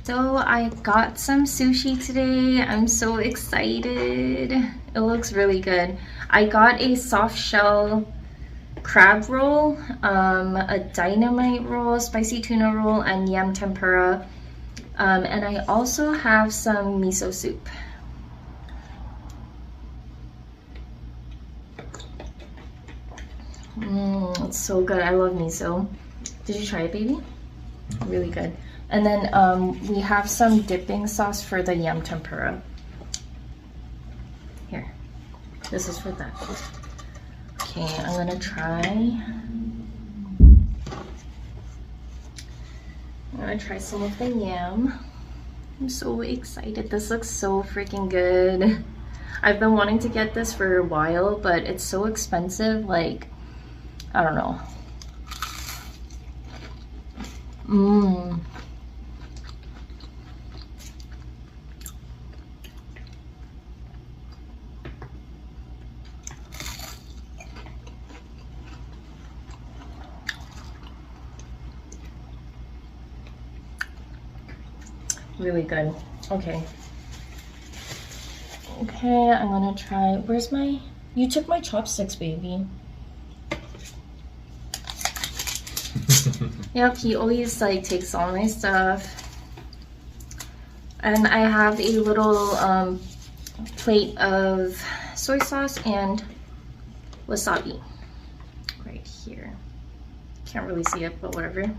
So I got some sushi today. I'm so excited. It looks really good. I got a soft shell crab roll, a dynamite roll, spicy tuna roll, and yam tempura. And I also have some miso soup. It's so good. I love miso. Did you try it, baby? Really good. And then we have some dipping sauce for the yam tempura. Here, this is for that. Okay, I'm gonna try. I'm gonna try some of the yam. I'm so excited. This looks so freaking good. I've been wanting to get this for a while, but it's so expensive. Like, I don't know. Really good. Okay, I'm gonna try. Where's my, you took my chopsticks, baby. Yep, he always like takes all my stuff. And I have a little plate of soy sauce and wasabi right here. Can't really see it, but whatever.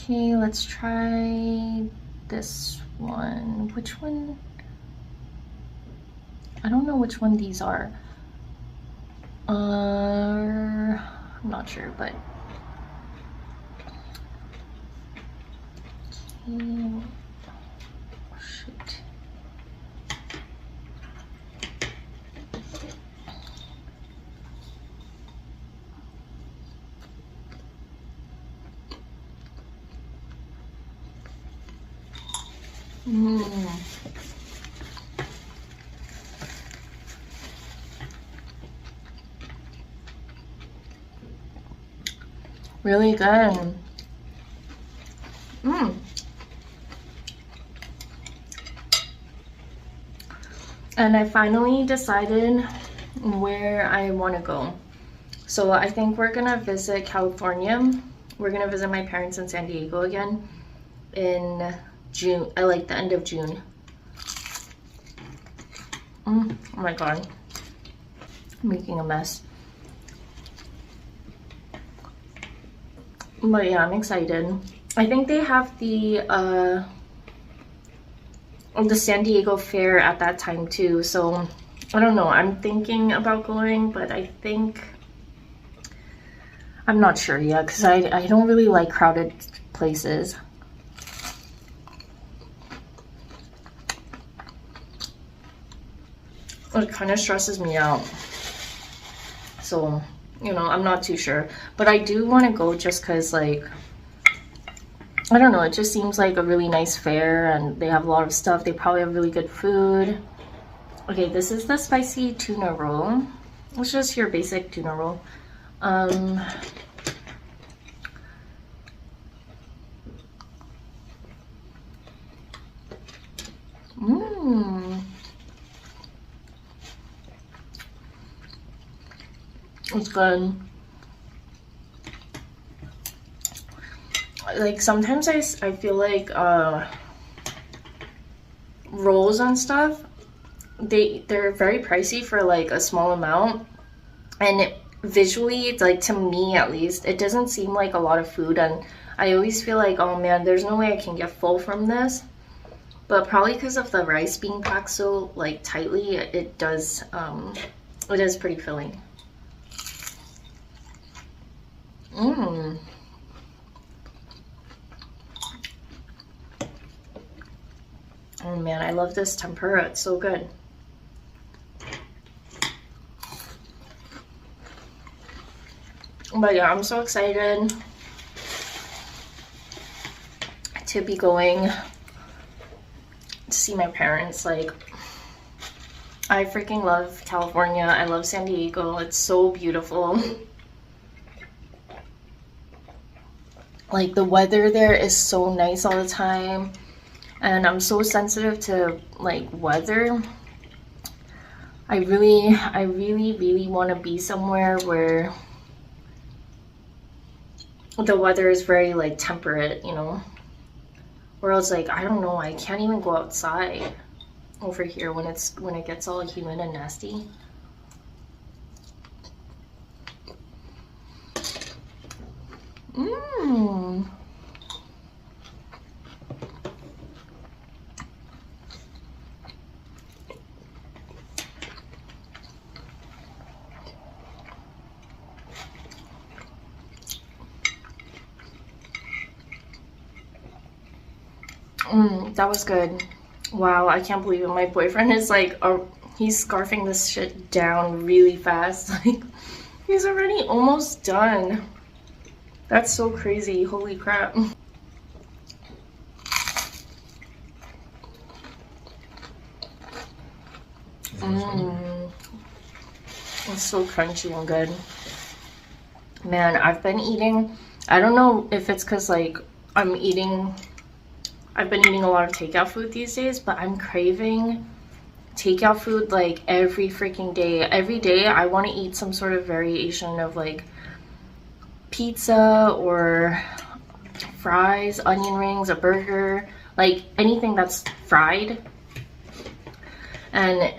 Okay, let's try this one. Which one? I don't know which one these are. I'm not sure, but okay. Shoot. Really good. And I finally decided where I want to go. So I think we're gonna visit California. We're gonna visit my parents in San Diego again in June. I like the end of June. Oh my god, I'm making a mess. But yeah, I'm excited. I think they have the San Diego Fair at that time too. So I don't know. I'm thinking about going, but I think I'm not sure yet because I don't really like crowded places. It kind of stresses me out. So, you know, I'm not too sure. But I do want to go just because, like, I don't know, it just seems like a really nice fair and they have a lot of stuff. They probably have really good food. Okay, this is the spicy tuna roll. It's just your basic tuna roll. It's good. Like sometimes I feel like rolls and stuff, they're very pricey for like a small amount, and visually, it's like, to me at least, it doesn't seem like a lot of food, and I always feel like, oh man, there's no way I can get full from this. But probably because of the rice being packed so like tightly, it is pretty filling. Oh man, I love this tempura. It's so good. But yeah, I'm so excited to be going to see my parents. Like, I freaking love California. I love San Diego. It's so beautiful. Like the weather there is so nice all the time. And I'm so sensitive to like weather. I really want to be somewhere where the weather is very like temperate, you know? Or else like, I don't know, I can't even go outside over here when it gets all humid and nasty. Mmm. That was good. Wow, I can't believe it. My boyfriend is like, he's scarfing this shit down really fast. Like, he's already almost done. That's so crazy. Holy crap. It's so crunchy and good. Man, I've been eating, I don't know if it's because like I've been eating a lot of takeout food these days, but I'm craving takeout food like every freaking day. Every day I want to eat some sort of variation of like pizza or fries, onion rings, a burger, like anything that's fried. And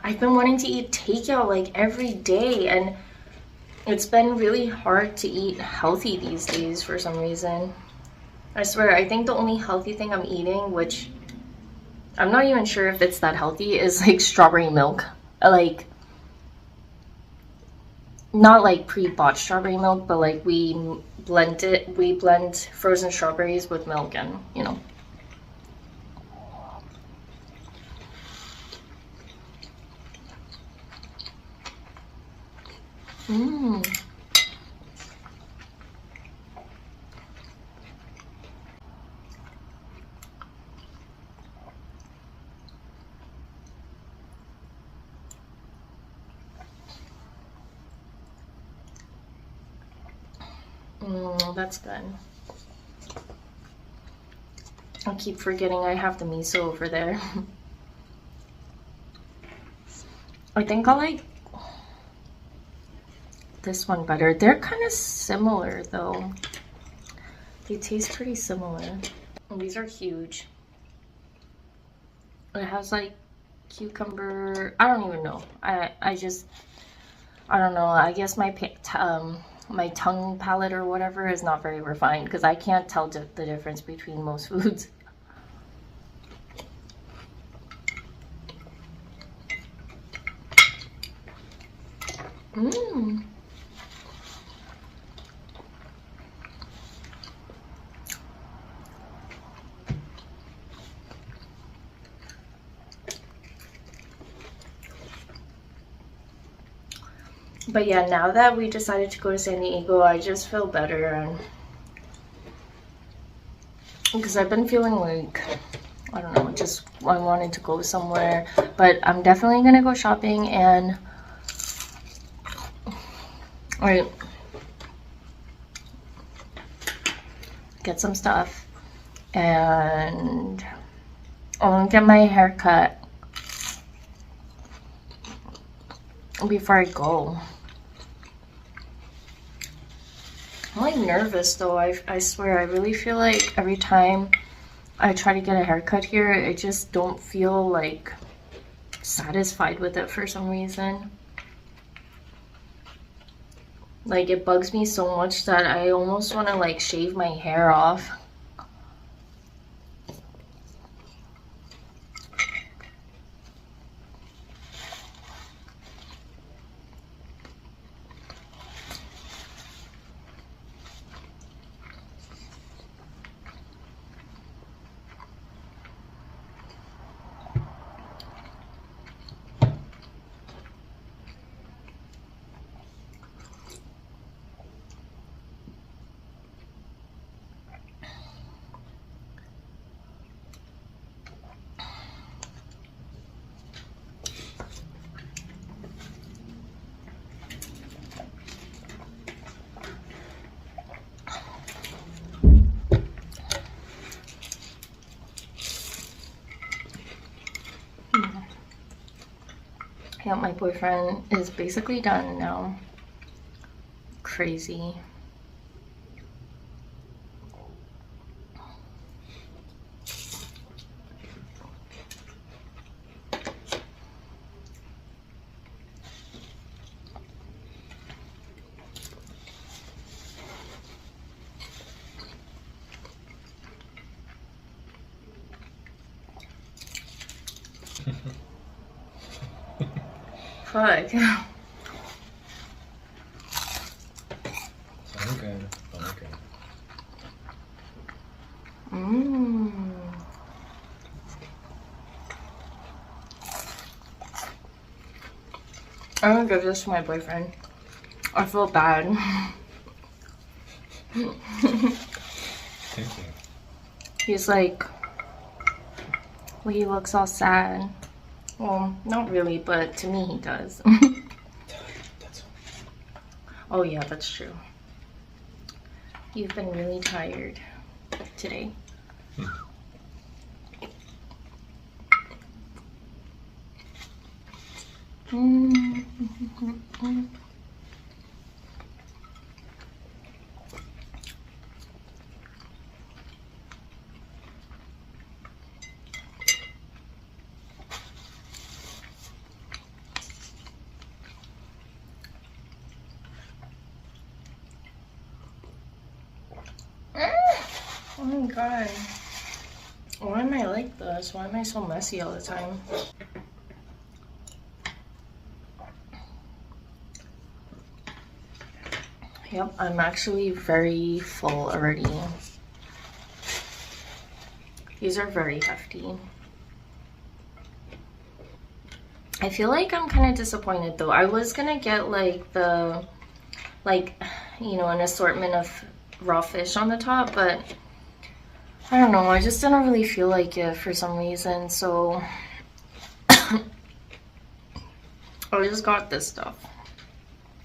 I've been wanting to eat takeout like every day, and it's been really hard to eat healthy these days for some reason. I swear, I think the only healthy thing I'm eating, which I'm not even sure if it's that healthy, is like strawberry milk. Like, not like pre-bought strawberry milk, but like we blend frozen strawberries with milk and, you know. That's good. I keep forgetting I have the miso over there. I think I like this one better. They're kind of similar though. They taste pretty similar. And these are huge. It has like cucumber. I don't even know. I don't know. I guess my tongue palate or whatever is not very refined because I can't tell the difference between most foods. But yeah, now that we decided to go to San Diego, I just feel better, and because I've been feeling like, I don't know, just I wanted to go somewhere, but I'm definitely gonna go shopping and get some stuff, and I'll get my hair cut before I go. I'm like nervous though. I swear, I really feel like every time I try to get a haircut here, I just don't feel like satisfied with it for some reason. Like, it bugs me so much that I almost want to like shave my hair off. Yeah, my boyfriend is basically done now. Crazy. Fuck. Okay. Okay. Mmm. I'm gonna give this to my boyfriend. I feel bad. Thank you. He's like, well, he looks all sad. Well, not really, but to me he does. That's Oh yeah, that's true. You've been really tired today. Oh my god. Why am I like this? Why am I so messy all the time? Yep, I'm actually very full already. These are very hefty. I feel like I'm kind of disappointed though. I was gonna get like the, you know, an assortment of raw fish on the top, but I don't know, I just didn't really feel like it for some reason, so I just got this stuff.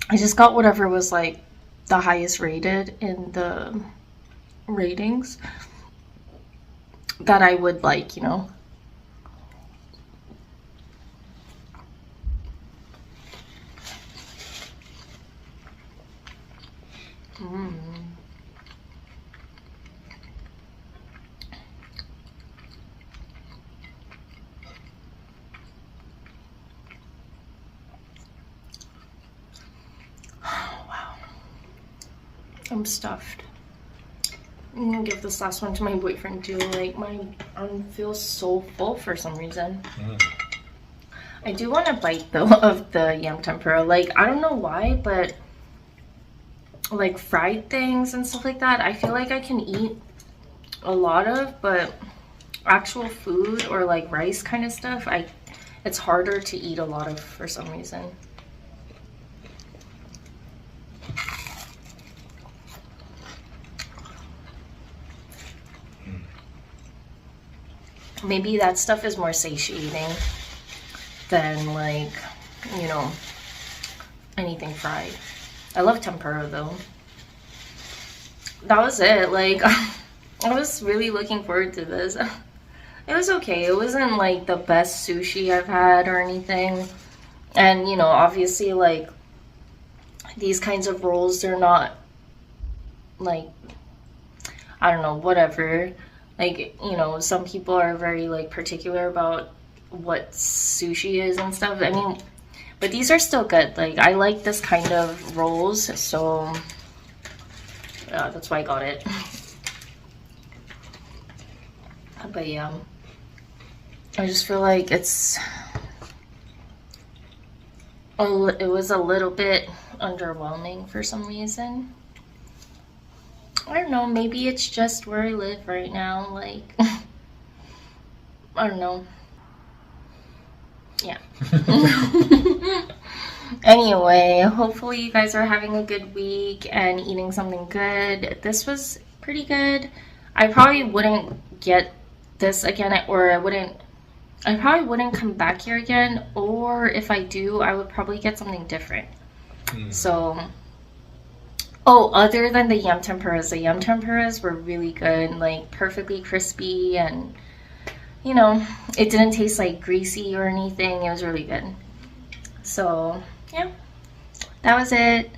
I just got whatever was like the highest rated in the ratings that I would like, you know. Wow. I'm stuffed. I'm gonna give this last one to my boyfriend too. Like, my arm feels so full for some reason. I do want a bite though of the yam tempura. Like, I don't know why, but like fried things and stuff like that, I feel like I can eat a lot of, but actual food or like rice kind of stuff, it's harder to eat a lot of for some reason. Maybe that stuff is more satiating than like, you know, anything fried. I love tempura though. That was it. Like, I was really looking forward to this. It was okay. It wasn't like the best sushi I've had or anything. And, you know, obviously, like, these kinds of rolls, they're not, like, I don't know, whatever. Like, you know, some people are very, like, particular about what sushi is and stuff. I mean, but these are still good. Like, I like this kind of rolls, so that's why I got it. But yeah, I just feel like it was a little bit underwhelming for some reason. I don't know, maybe it's just where I live right now, like, I don't know. Yeah. Anyway, hopefully you guys are having a good week and eating something good. This was pretty good. I probably wouldn't get this again, or I probably wouldn't come back here again, or if I do, I would probably get something different. So, oh, other than the yam tempuras were really good, like perfectly crispy, and you know, it didn't taste like greasy or anything. It was really good. So yeah, that was it.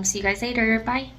See you guys later. Bye.